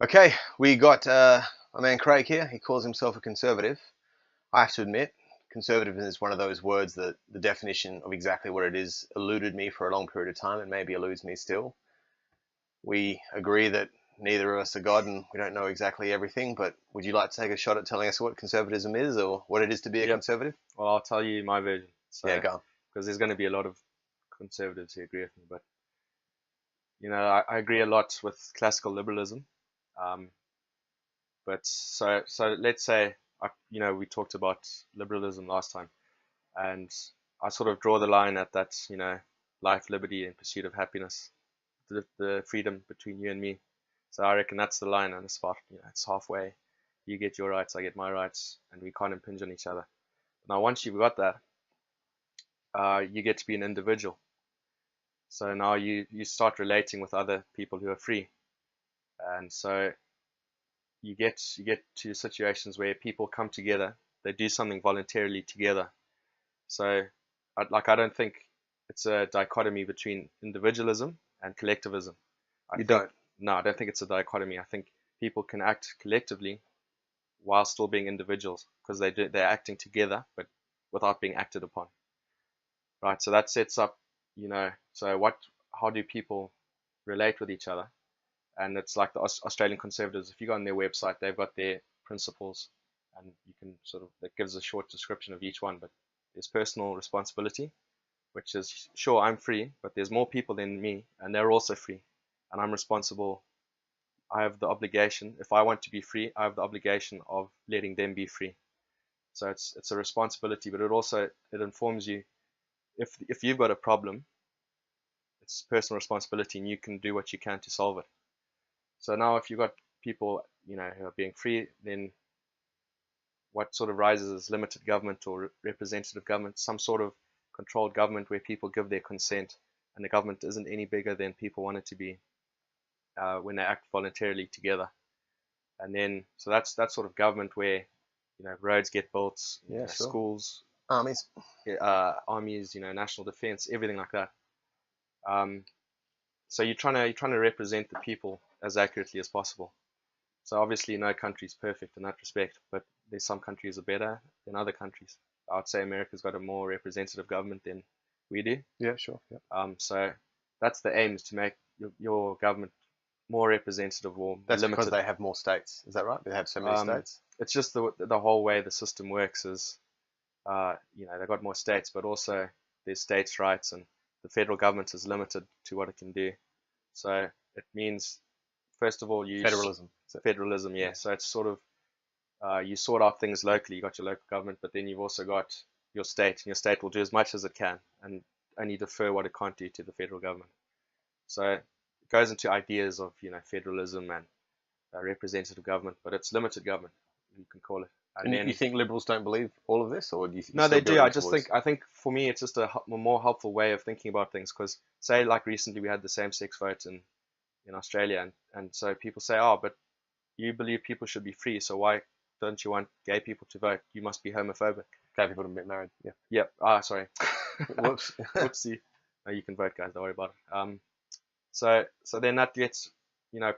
Okay, we got my man Craig here. He calls himself a conservative. I have to admit, conservative is one of those words that the definition of exactly what it is eluded me for a long period of time and maybe eludes me still. We agree that neither of us are God and we don't know exactly everything, but would you like to take a shot at telling us what conservatism is or what it is to be a Yep. conservative? Well, I'll tell you my version. Yeah, So, go on. because there's going to be a lot of conservatives who agree with me, but I agree a lot with classical liberalism. Um, but so let's say, we talked about liberalism last time, and I sort of draw the line at that, life, liberty, and pursuit of happiness, the freedom between you and me. So I reckon that's the line, and it's about, it's halfway. You get your rights, I get my rights, and we can't impinge on each other. Now, once you've got that, you get to be an individual. So now you start relating with other people who are free, and so you get to situations where people come together, they do something voluntarily together. So, I don't think it's a dichotomy between individualism and collectivism. I You think don't. No, I don't think it's a dichotomy. I think people can act collectively while still being individuals because they're acting together, but without being acted upon. Right? So that sets up, so how do people relate with each other? And it's like the Australian conservatives. If you go on their website, they've got their principles, and you can sort of that gives a short description of each one. But there's personal responsibility, which is sure I'm free, but there's more people than me, and they're also free, and I'm responsible. I have the obligation. If I want to be free, I have the obligation of letting them be free. So it's a responsibility, but it informs you if you've got a problem, it's personal responsibility, and you can do what you can to solve it. So now, if you've got people, who are being free, then what sort of rises is limited government or representative government, some sort of controlled government where people give their consent, and the government isn't any bigger than people want it to be when they act voluntarily together. And then, so that's that sort of government where roads get built, Yeah, sure. schools, Armies. armies, national defense, everything like that. Um, so you're trying to represent the people as accurately as possible. So obviously no country is perfect in that respect, but there's some countries are better than other countries. I'd say America's got a more representative government than we do. Yeah, sure. Yeah. So that's the aim, is to make your government more representative or That's because limited. they have more states. Is that right? They have so many Um, states. it's just the whole way the system works is, they've got more states, but also there's states' rights, and the federal government is limited to what it can do. So it means, first of all, Federalism. federalism, yeah. So it's sort of you sort out things locally. You got your local government, but then you've also got your state, and your state will do as much as it can and only defer what it can't do to the federal government. So it goes into ideas of federalism and representative government, but it's limited government, you can call it. And And you then think liberals don't believe all of this, or do you no, still they do. building towards? I think for me it's just a more helpful way of thinking about things. Because say like recently we had the same-sex vote in Australia, and so people say, oh, but you believe people should be free, so why don't you want gay people to vote? You must be homophobic. Gay people to get married. Yeah. Yep. Ah, sorry. Whoops. Whoopsie. No, you can vote, guys. Don't worry about it. So then that gets,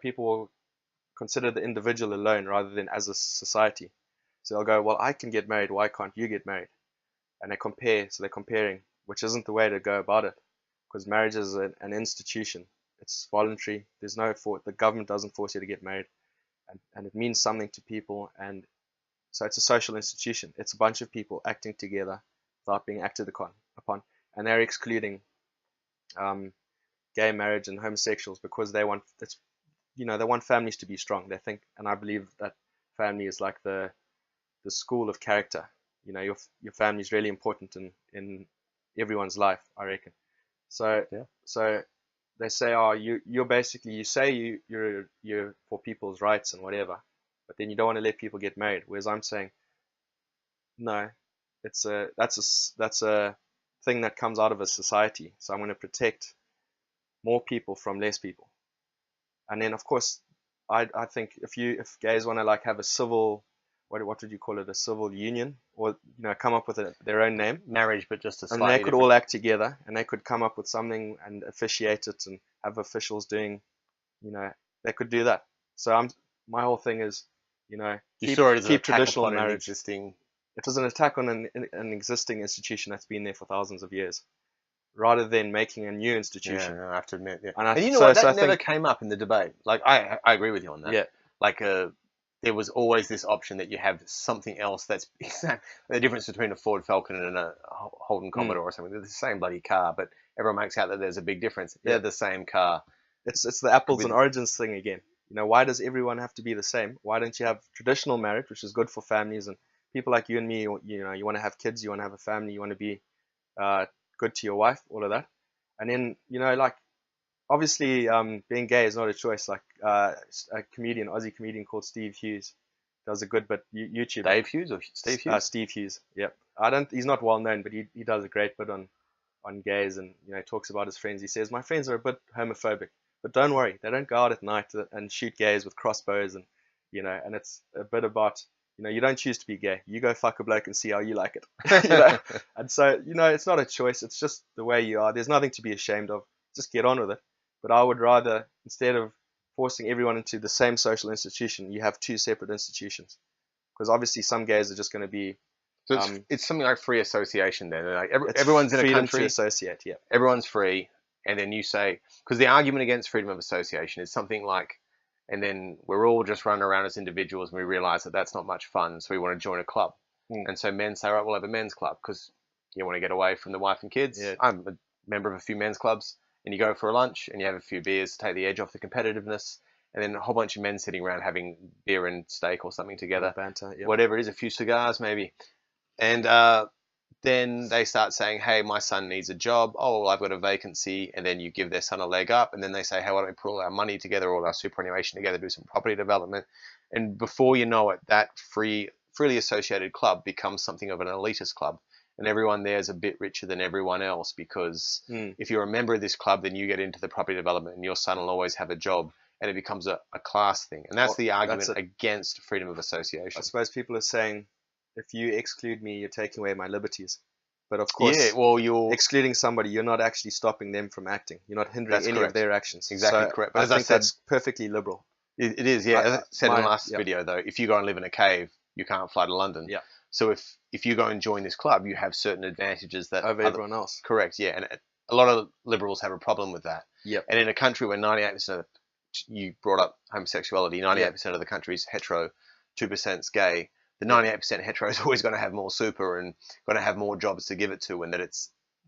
people will consider the individual alone rather than as a society. So they'll go, well, I can get married. Why can't you get married? And they compare. So they're comparing, which isn't the way to go about it, because marriage is an institution. It's voluntary. There's no the government doesn't force you to get married, and it means something to people. And so it's a social institution. It's a bunch of people acting together without being acted upon, and they're excluding um, gay marriage and homosexuals because they want families to be strong. They think, and I believe that family is like the school of character. Your family is really important in everyone's life, I reckon. So Yeah. so they say, oh, you're basically, you say you're for people's rights and whatever, but then you don't want to let people get married. Whereas I'm saying, no, that's a thing that comes out of a society. So I'm going to protect more people from less people. And then of course, I think if gays want to like have a civil, what would you call it, a civil union, or come up with their own name, Marriage, but just a and they slightly could different. all act together, and they could come up with something and officiate it and have officials doing, they could do that. So my whole thing is, You keep saw it as an keep attack traditional upon an marriage. existing. It was an attack on an existing institution that's been there for thousands of years, rather than making a new Yeah, institution. no, I have to admit. Yeah, And and you know so what? so That I never think, came up in the debate. Like I agree with you on that. yeah, Like there was always this option that you have something else that's exact. The difference between a Ford Falcon and a Holden mm, Commodore or something. They're the same bloody car, but everyone makes out that there's a big difference. They're yeah, the same car. it's the apples and With origins thing again. Why does everyone have to be the same? Why don't you have traditional marriage, which is good for families and people like you and me? You want to have kids, you want to have a family, you want to be uh, good to your wife, all of that. And then, like, obviously, being gay is not a choice. Like, a Aussie comedian called Steve Hughes does a good bit YouTubing. Dave Hughes or Steve Hughes? Steve Hughes. Yep. He's not well known, but he does a great bit on gays, and he talks about his friends. He says, my friends are a bit homophobic, but don't worry, they don't go out at night and shoot gays with crossbows, and and it's a bit about, you don't choose to be gay. You go fuck a bloke and see how you like it. And so, it's not a choice. It's just the way you are. There's nothing to be ashamed of. Just get on with it. But I would rather, instead of forcing everyone into the same social institution, you have two separate institutions. Because obviously some gays are just going to be, So it's something like free association then. Like it's everyone's in a freedom to country, associate. Yeah. everyone's free, and then you say, because the argument against freedom of association is something like, and then we're all just running around as individuals and we realize that that's not much fun, so we want to join a club. Mm. And so men say, right, we'll have a men's club because you want to get away from the wife and kids. Yeah. I'm a member of a few men's clubs, and you go for a lunch and you have a few beers to take the edge off the competitiveness, and then a whole bunch of men sitting around having beer and steak or something together, Banter. Yeah. whatever it is, a few cigars maybe. And then they start saying, hey, my son needs a job. Oh, well, I've got a vacancy. And then you give their son a leg up. And then they say, hey, why don't we put all our money together, all our superannuation together, do some property development. And before you know it, that freely associated club becomes something of an elitist club. And everyone there is a bit richer than everyone else because if you're a member of this club, then you get into the property development and your son will always have a job. And it becomes a class thing. And that's the argument against freedom of association. I suppose people are saying, if you exclude me, you're taking away my liberties. But of course, yeah, well, you're excluding somebody, you're not actually stopping them from acting. You're not hindering any of their actions. Exactly so correct. But I think that's perfectly liberal. It is, yeah. As I said in the last video, though, if you go and live in a cave, you can't fly to London. Yeah. So if you go and join this club, you have certain advantages that over everyone else. Correct, yeah. And a lot of liberals have a problem with that. Yep. And in a country where 98% of you brought up homosexuality, 98% of the country is hetero, 2% is gay. The 98% hetero is always going to have more super and going to have more jobs to give it to, and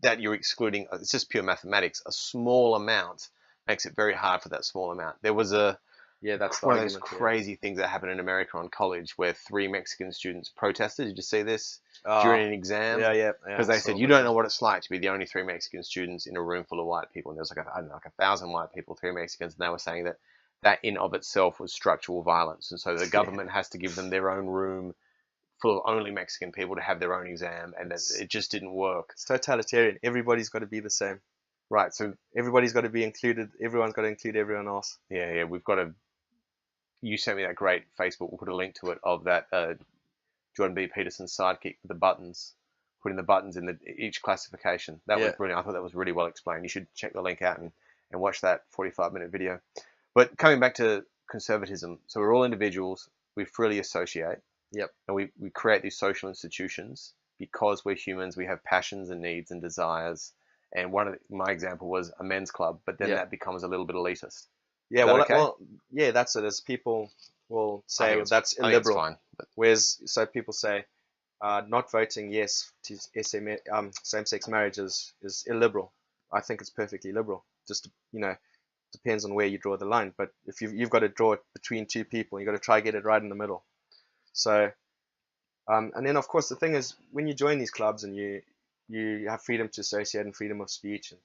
that you're excluding. It's just pure mathematics. A small amount makes it very hard for that small amount. There was that's one of those crazy things that happened in America on college where 3 Mexican students protested. Did you see this? During an exam? Yeah. Because they said, you don't know what it's like to be the only 3 Mexican students in a room full of white people. And there was like 1,000 white people, 3 Mexicans, and they were saying that in of itself was structural violence. And so the government has to give them their own room full of only Mexican people to have their own exam, and it just didn't work. It's totalitarian. Everybody's got to be the same. Right, so everybody's got to be included. Everyone's got to include everyone else. Yeah, we've got to. You sent me that great Facebook. We'll put a link to it of that Jordan B. Peterson's sidekick with the buttons, putting the buttons in each classification. That was brilliant. I thought that was really well explained. You should check the link out and watch that 45-minute video. But coming back to conservatism, so we're all individuals. We freely associate. Yep. And we create these social institutions because we're humans. We have passions and needs and desires. And my example was a men's club, but then that becomes a little bit elitist. Yeah, that's it. As people will say that's illiberal. Fine, whereas people say not voting yes to same-sex marriage is illiberal. I think it's perfectly liberal. Just depends on where you draw the line. But if you've got to draw it between two people, you've got to try to get it right in the middle. So, and then of course the thing is, when you join these clubs and you have freedom to associate and freedom of speech, and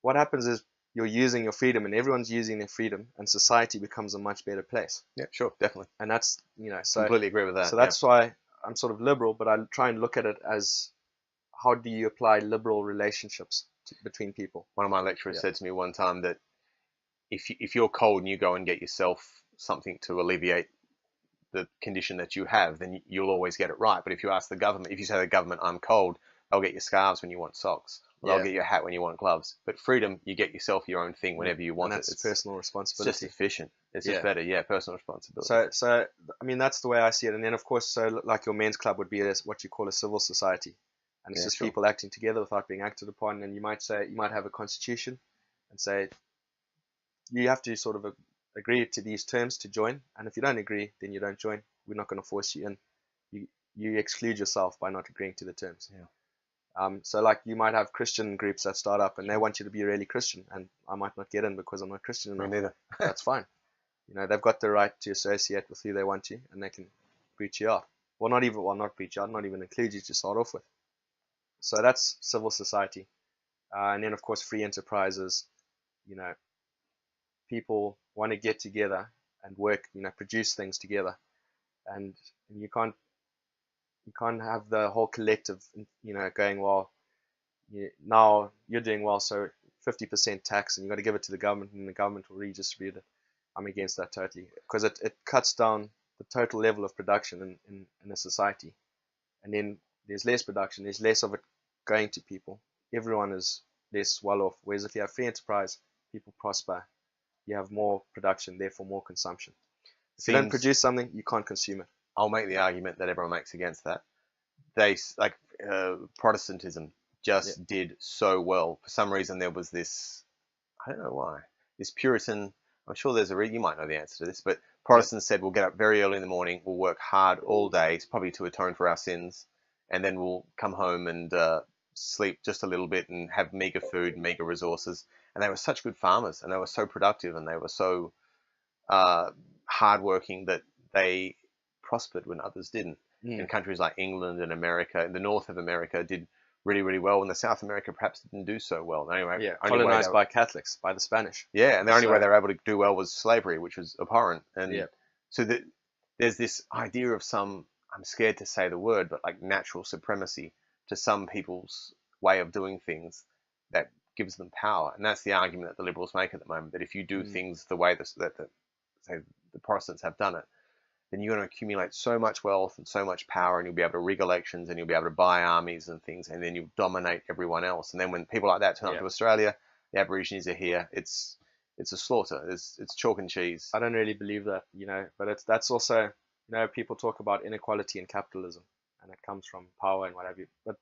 what happens is you're using your freedom and everyone's using their freedom, and society becomes a much better place. Yeah, sure, definitely. And that's so completely agree with that. So that's why I'm sort of liberal, but I try and look at it as how do you apply liberal relationships between people. One of my lecturers said to me one time that if you're cold and you go and get yourself something to alleviate the condition that you have, then you'll always get it right. But if you ask the government, if you say to the government, I'm cold, they'll get you scarves when you want socks. They'll Yeah. get you a hat when you want gloves. But freedom, you get yourself your own thing whenever you And want it. that's personal It's just responsibility. efficient. It's just Yeah. better. Yeah, personal responsibility. So I mean, that's the way I see it. And then, of course, so like your men's club would be what you call a civil society, and it's Yeah, just sure. people acting together without being acted upon. And you might have a constitution, and say you have to sort of agree to these terms to join. And if you don't agree, then you don't join. We're not going to force you in. You you exclude yourself by not agreeing to the terms. Yeah. So like you might have Christian groups that start up and they want you to be really Christian, and I might not get in because I'm not Christian Me enough. neither. That's fine. They've got the right to associate with who they want to, and they can boot you out. Well, not boot you out, not even include you to start off with. So that's civil society. And then of course free enterprises, you know, people want to get together and work, produce things together. And you can't have the whole collective, going, well, now you're doing well, so 50% tax, and you got to give it to the government, and the government will redistribute it. I'm against that totally, because it cuts down the total level of production in a society. And then there's less production, there's less of it going to people. Everyone is less well off. Whereas if you have free enterprise, people prosper. You have more production, therefore more consumption. If you don't produce something, you can't consume it. I'll make the argument that everyone makes against that. They like Protestantism just did so well. For some reason, there was this, I don't know why, this Puritan. I'm sure there's you might know the answer to this, but Protestants said we'll get up very early in the morning, we'll work hard all day, probably to atone for our sins, and then we'll come home and sleep just a little bit and have meager food, meager resources. And they were such good farmers, and they were so productive, and they were so hardworking that they prospered when others didn't. And countries like England and America, in the north of America, did really, really well, and the South America perhaps didn't do so well. Anyway, colonized by Catholics, by the Spanish. Yeah, and the only way they were able to do well was slavery, which was abhorrent. And so there's this idea of some, I'm scared to say the word, but like natural supremacy to some people's way of doing things that gives them power. And that's the argument that the liberals make at the moment, that if you do things the way that say the Protestants have done it, then you're going to accumulate so much wealth and so much power, and you'll be able to rig elections, and you'll be able to buy armies and things, and then you'll dominate everyone else. And then when people like that turn up to Australia, the Aborigines are here. It's a slaughter. It's chalk and cheese. I don't really believe that, but that's also, people talk about inequality in capitalism, and it comes from power and what have you. But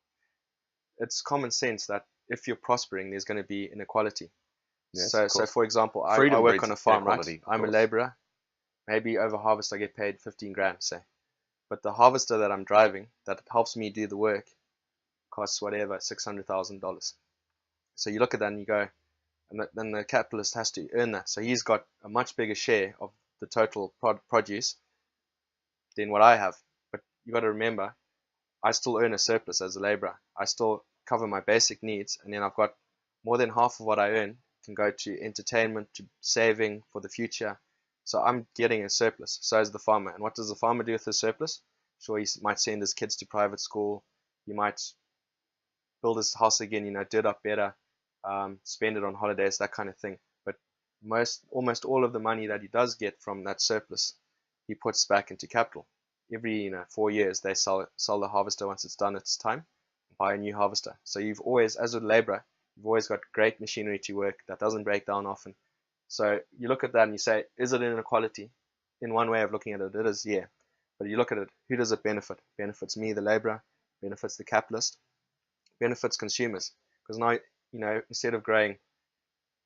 it's common sense that if you're prospering, there's going to be inequality. Yes, so for example, I work on a farm, right? I'm a laborer. Maybe over harvest I get paid 15 grand, say. But the harvester that I'm driving, that helps me do the work, costs whatever, $600,000. So you look at that and you go, and then the capitalist has to earn that. So he's got a much bigger share of the total produce than what I have. But you got to remember, I still earn a surplus as a laborer. I still cover my basic needs, and then I've got more than half of what I earn can go to entertainment, to saving for the future. So I'm getting a surplus. So is the farmer. And what does the farmer do with his surplus? Sure, he might send his kids to private school. He might build his house again, do it up better, spend it on holidays, that kind of thing. But almost all of the money that he does get from that surplus, he puts back into capital. Every 4 years, they sell the harvester once it's done its time, buy a new harvester. So you've always, as a laborer, you've always got great machinery to work that doesn't break down often. So you look at that and you say, is it inequality? In one way of looking at it, it is, yeah. But you look at it, who does it benefit? Benefits me, the laborer, benefits the capitalist, benefits consumers. Because now, instead of growing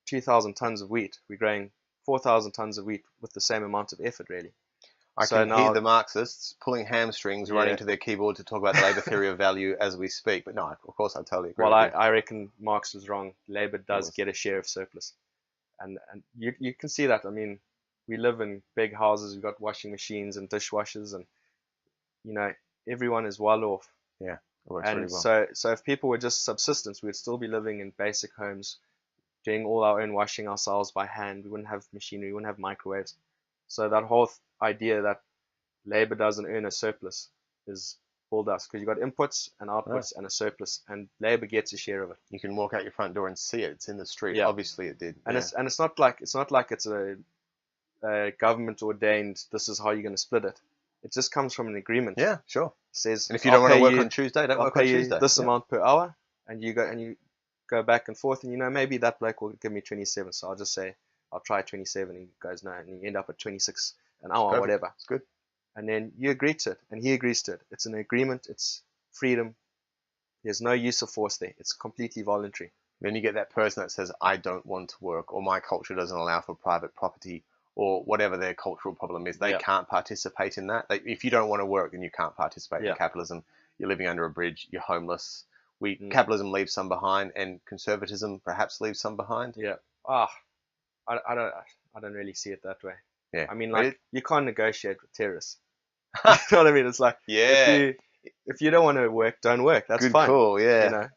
2,000 tons of wheat, we're growing 4,000 tons of wheat with the same amount of effort, really. I can hear the Marxists pulling hamstrings, running to their keyboard to talk about the labour theory of value as we speak. But no, of course, I totally agree. Well, I reckon Marx was wrong. Labour does get a share of surplus. And you can see that. I mean, we live in big houses. We've got washing machines and dishwashers, and everyone is well off. Yeah, it works and really well. So if people were just subsistence, we'd still be living in basic homes, doing all our own washing ourselves by hand. We wouldn't have machinery. We wouldn't have microwaves. So that whole idea that labor doesn't earn a surplus is bull dust, because you've got inputs and outputs and a surplus, and labor gets a share of it. You can walk out your front door and see it. It's in the street. Yeah. Obviously it did. And it's not like it's a government ordained, this is how you're going to split it. It just comes from an agreement. Yeah, sure. It says, and if you don't want to work on Tuesday, don't work on Tuesday. This amount per hour, and you go and you go back and forth, and maybe that bloke will give me 27, so I'll just say I'll try 27, and he goes no, and you end up at 26 an hour or whatever. It's good. And then you agree to it, and he agrees to it. It's an agreement. It's freedom. There's no use of force there. It's completely voluntary. Then you get that person that says, I don't want to work, or my culture doesn't allow for private property, or whatever their cultural problem is. They can't participate in that. If you don't want to work, then you can't participate in capitalism. You're living under a bridge. You're homeless. Capitalism leaves some behind, and conservatism perhaps leaves some behind. Yeah. I don't really see it that way. Yeah. I mean, like, you can't negotiate with terrorists. You know what I mean? It's like, if you don't want to work, don't work. That's good fine. Cool, yeah.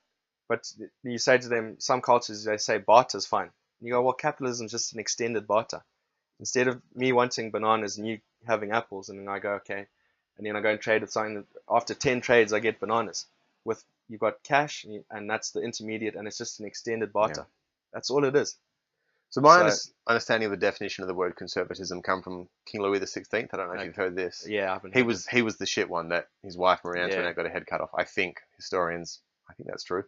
But you say to them, some cultures, they say barter's fine. And you go, well, capitalism is just an extended barter. Instead of me wanting bananas and you having apples, and then I go, okay, and then I go and trade with something. After 10 trades, I get bananas. You've got cash, and that's the intermediate, and it's just an extended barter. That's all it is. So my understanding of the definition of the word conservatism come from King Louis XVI. I don't know if you've heard this. Yeah, I haven't. He was the shit one that his wife Marie Antoinette got her head cut off. I think that's true.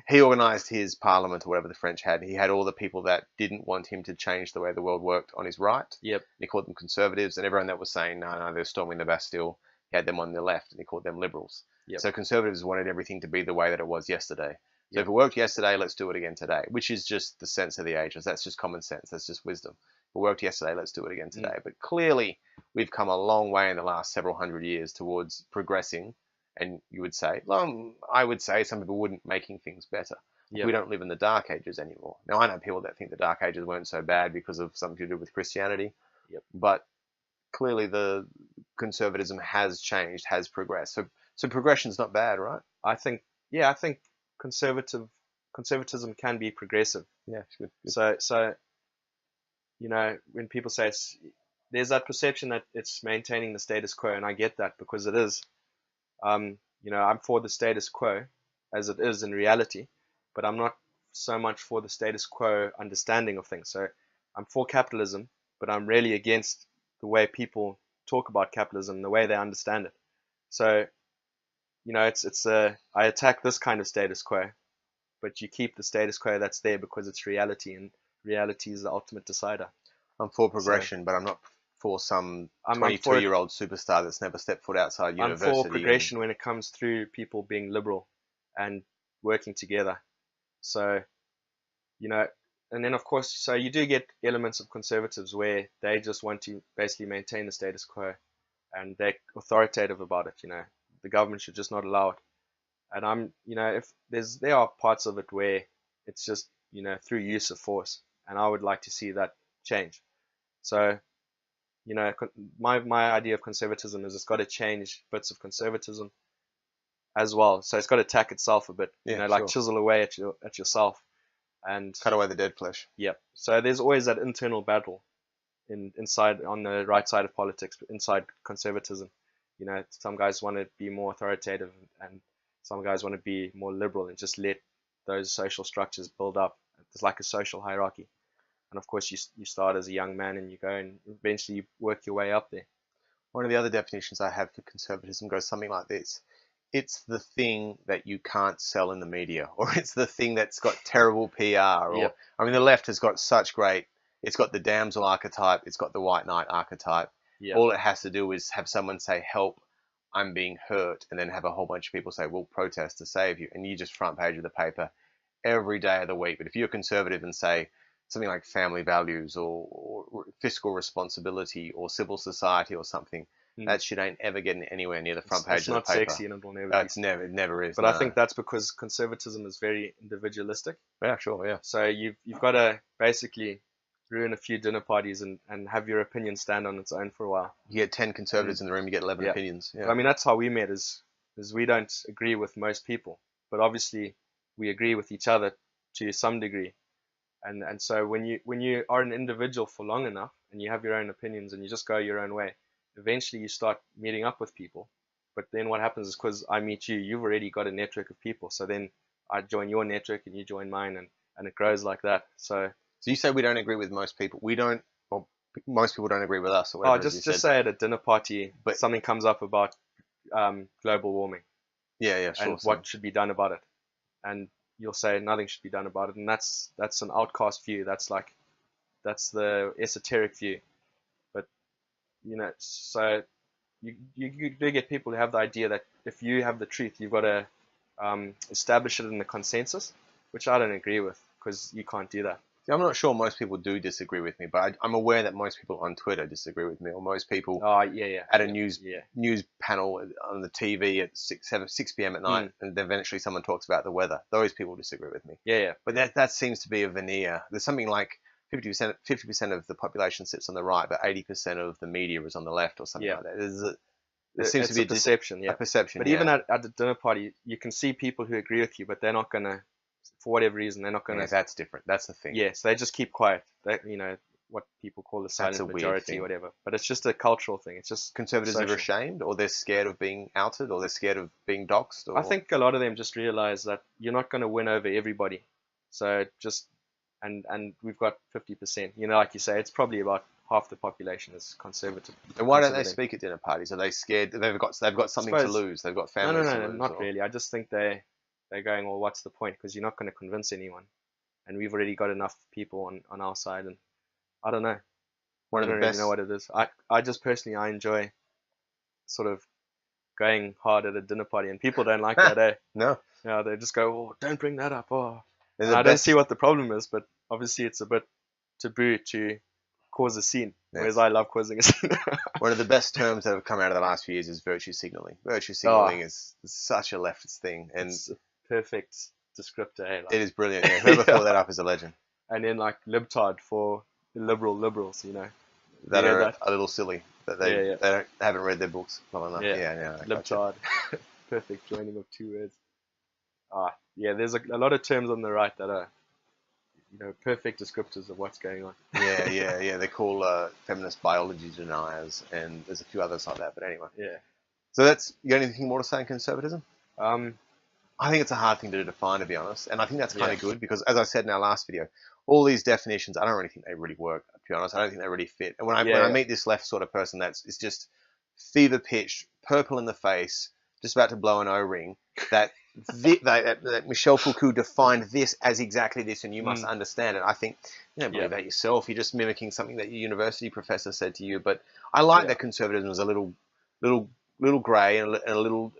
He organized his parliament, or whatever the French had. He had all the people that didn't want him to change the way the world worked on his right. Yep. He called them conservatives, and everyone that was saying, no, they're storming the Bastille, he had them on the left, and he called them liberals. Yep. So conservatives wanted everything to be the way that it was yesterday. So if it worked yesterday, let's do it again today, which is just the sense of the ages. That's just common sense. That's just wisdom. If it worked yesterday, let's do it again today. But clearly, we've come a long way in the last several hundred years towards progressing. And I would say some people wouldn't, making things better. Yep. We don't live in the Dark Ages anymore. Now, I know people that think the Dark Ages weren't so bad because of something to do with Christianity. Yep. But clearly, the conservatism has changed, has progressed. So progression's not bad, right? I think conservatism can be progressive. Yeah, it's good. So when people say there's that perception that it's maintaining the status quo, and I get that because it is. I'm for the status quo as it is in reality, but I'm not so much for the status quo understanding of things. So I'm for capitalism, but I'm really against the way people talk about capitalism, the way they understand it. So I attack this kind of status quo, but you keep the status quo that's there because it's reality, and reality is the ultimate decider. I'm for progression, but I'm not for some 22-year-old superstar that's never stepped foot outside university. I'm for progression when it comes through people being liberal and working together. So, and then of course, so you do get elements of conservatives where they just want to basically maintain the status quo, and they're authoritative about it. The government should just not allow it. And there are parts of it where it's just, through use of force, and I would like to see that change. So, my idea of conservatism is it's got to change bits of conservatism as well. So it's got to attack itself a bit, chisel away at yourself and cut away the dead flesh. Yep. So there's always that internal battle inside on the right side of politics, inside conservatism. Some guys want to be more authoritative, and some guys want to be more liberal and just let those social structures build up. It's like a social hierarchy. And of course, you start as a young man and you go and eventually you work your way up there. One of the other definitions I have for conservatism goes something like this. It's the thing that you can't sell in the media, or it's the thing that's got terrible PR. Or the left has got it's got the damsel archetype, it's got the white knight archetype. Yep. All it has to do is have someone say, help, I'm being hurt, and then have a whole bunch of people say, we'll protest to save you. And you just front page of the paper every day of the week. But if you're conservative and say something like family values or fiscal responsibility or civil society or something, that shit ain't ever getting anywhere near the front page of the paper. It's not sexy, and it will never be. It never is. But I think that's because conservatism is very individualistic. Yeah, sure, yeah. So you've got to basically ruin a few dinner parties and have your opinion stand on its own for a while. You get 10 conservatives in the room, you get 11 opinions. Yeah. I mean, that's how we met, is we don't agree with most people, but obviously we agree with each other to some degree. And so when you are an individual for long enough and you have your own opinions and you just go your own way, eventually you start meeting up with people. But then what happens is, because I meet you, you've already got a network of people. So then I join your network and you join mine, and it grows like that. So you say we don't agree with most people. We don't, or most people don't agree with us, or whatever. Just say at a dinner party, but something comes up about global warming. Yeah, sure. And what should be done about it. And you'll say nothing should be done about it, and that's an outcast view. That's the esoteric view. But so you do get people who have the idea that if you have the truth, you've got to establish it in the consensus, which I don't agree with, because you can't do that. See, I'm not sure most people do disagree with me, but I'm aware that most people on Twitter disagree with me, or most people Oh yeah, at a yeah, news panel on the TV at 6 p.m. at night, and then eventually someone talks about the weather. Those people disagree with me. yeah. But that seems to be a veneer. There's something like 50% of the population sits on the right, but 80% of the media is on the left, or something like that. There seems to be a perception, a perception. But even at the dinner party, you can see people who agree with you, but they're not gonna, for whatever reason, they're not gonna. Yeah, that's different. That's the thing. Yes, they just keep quiet. That what people call the That's a silent weird majority, thing. or whatever. But it's just a cultural thing. It's just Conservatives are social. ashamed, or they're scared of being outed, or they're scared of being doxxed. Or... I think a lot of them just realize that you're not going to win over everybody. So just and we've got 50%. Like you say, it's probably about half the population is conservative. And why don't they speak at dinner parties? Are they scared? They've got something to lose. They've got families to No, lose. not really. I just think they're going, well, what's the point? Because you're not going to convince anyone, and we've already got enough people on our side, and I don't know. One I of the don't really best. know what it is. I just personally I enjoy sort of going hard at a dinner party, and people don't like that. No. They just go, oh, don't bring that up. Oh, And I don't see what the problem is, but obviously it's a bit taboo to cause a scene, whereas I love causing a scene. One of the best terms that have come out of the last few years is virtue signaling. Virtue signaling is such a leftist thing, and it's a perfect descriptor. It is brilliant. Yeah. Whoever thought that up is a legend. And then like libtard for liberals, That are a little silly. That they haven't read their books well enough. Yeah. Libtard. Perfect joining of two words. There's a lot of terms on the right that are, perfect descriptors of what's going on. Yeah. They call feminist biology deniers, and there's a few others like that. But anyway. Yeah. So you got anything more to say on conservatism? I think it's a hard thing to define, to be honest, and I think that's kind of good because, as I said in our last video, all these definitions, I don't really think they really work. To be honest, I don't think they really fit. And when I meet this left sort of person, it's just fever pitched, purple in the face, just about to blow an O-ring. That Michel Foucault defined this as exactly this, and you must understand it. I think you don't believe that yourself. You're just mimicking something that your university professor said to you. But I like that conservatism is a little grey and a little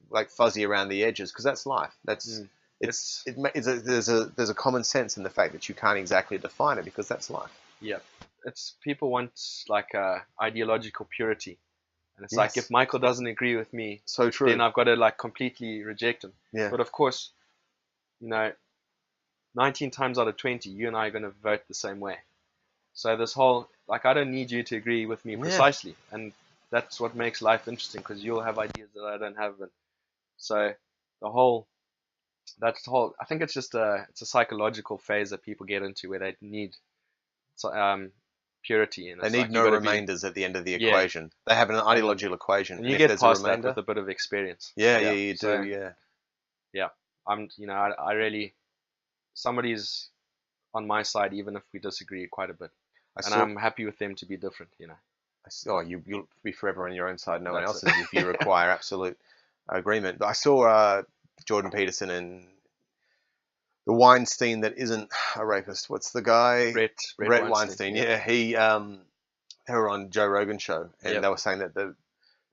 like fuzzy around the edges, because that's life. There's a common sense in the fact that you can't exactly define it, because that's life. Yeah, it's people want like ideological purity, and it's like if Michael doesn't agree with me, so true, then I've got to like completely reject him. Yeah. But of course, 19 times out of 20, you and I are going to vote the same way. So this whole I don't need you to agree with me precisely, and that's what makes life interesting, because you'll have ideas that I don't have. And so I think it's just it's a psychological phase that people get into where they need purity. And they need no remainders at the end of the equation. They have an ideological equation. And you get past that with a bit of experience. Yeah, you do, yeah. Yeah, I really, somebody's on my side, even if we disagree quite a bit. I'm happy with them to be different, You'll be forever on your own side. No one else's if you require absolute agreement. But I saw Jordan Peterson and the Weinstein that isn't a rapist. What's the guy? Brett Weinstein. Yeah, they were on Joe Rogan's show, and they were saying that the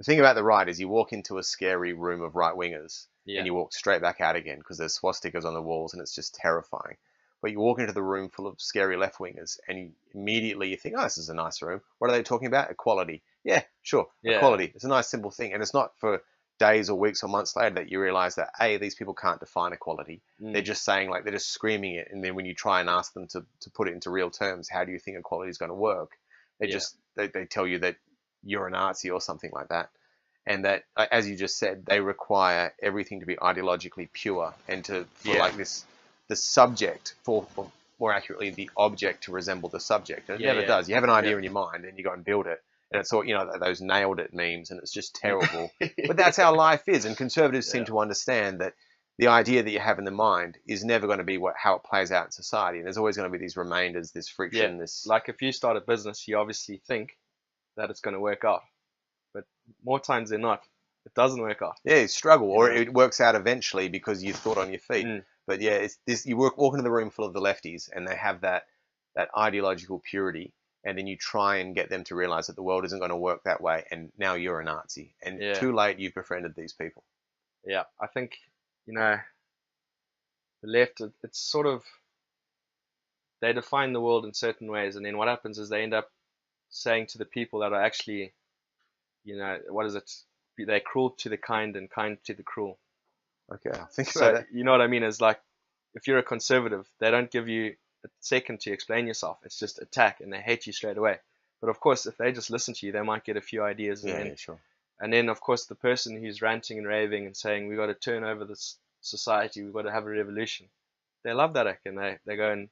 thing about the right is you walk into a scary room of right-wingers and you walk straight back out again, because there's swastikas on the walls and it's just terrifying. But you walk into the room full of scary left-wingers and immediately you think, oh, this is a nice room. What are they talking about? Equality. Yeah, sure. Yeah. Equality. It's a nice, simple thing. And it's not for days or weeks or months later that you realize that, A, these people can't define equality. They're just saying, they're just screaming it. And then when you try and ask them to put it into real terms, how do you think equality is going to work? They tell you that you're a Nazi or something like that. And that, as you just said, they require everything to be ideologically pure and the subject, for more accurately, the object to resemble the subject. And it never does. You have an idea in your mind and you go and build it. And it's all, those nailed it memes, and it's just terrible. But that's how life is. And conservatives seem to understand that the idea that you have in the mind is never going to be how it plays out in society. And there's always going to be these remainders, this friction, this... Like if you start a business, you obviously think that it's going to work out. But more times than not, it doesn't work out. Yeah, you struggle, or it works out eventually because you thought on your feet. But yeah, it's this. You walk into the room full of the lefties, and they have that ideological purity, and then you try and get them to realize that the world isn't going to work that way, and now you're a Nazi, and Yeah, too late you've befriended these people. yeah. I think, you know, the left, it's sort of, they define the world in certain ways, and then what happens is they end up saying to the people that are actually, you know, what is it? They're cruel to the kind and kind to the cruel. Okay, I'll think about So that. you know what I mean? Is like, if you're a conservative, they don't give you a second to explain yourself. It's just attack, and they hate you straight away. But of course, if they just listen to you, they might get a few ideas, Yeah, yeah, sure. and then of course the person who's ranting and raving and saying we got to turn over this society, we've got to have a revolution. They love that act, and they go and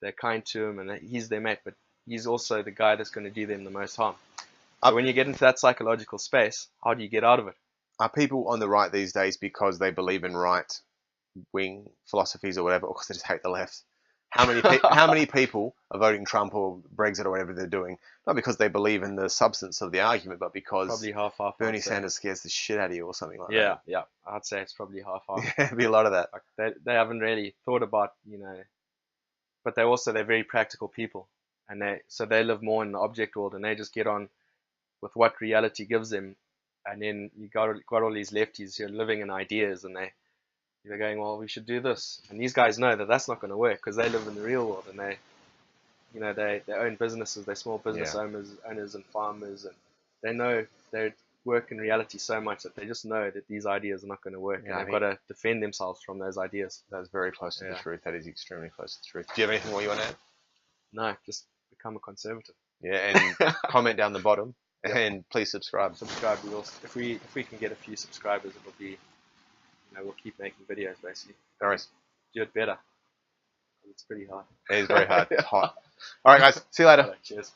they're kind to him, and he's their mate, but he's also the guy that's going to do them the most harm. So Are, when you get into that psychological space, how do you get out of it? are people on the right these days because they believe in right wing philosophies or whatever, or because they just hate the left? How many people are voting Trump or Brexit or whatever they're doing? Not because they believe in the substance of the argument, but because Probably half, Bernie Sanders scares the shit out of you or something like yeah, yeah. I'd say it's probably half. that. Yeah, it'd be a lot of that. Like they haven't really thought about, you know, but they're very practical people, and they live more in the object world, and they just get on with what reality gives them. And then you got all these lefties who are living in ideas, and they're going, well, we should do this, and these guys know that that's not going to work because they live in the real world, and they own businesses, they're small business Yeah, owners and farmers, and they know they work in reality so much that they just know that these ideas are not going to work, yeah. and I they've got think to defend themselves from those ideas. that's very close to the Yeah. truth. That is extremely close to the truth. Do you have anything more you want to add? No, just become a conservative. Yeah, and comment down the bottom, Yep. and please subscribe. Subscribe. If we can get a few subscribers, it'll be, we'll keep making videos basically. No worries. Do it better. It's pretty hard. It is very hard. Hot. All right, guys. See you later. Cheers.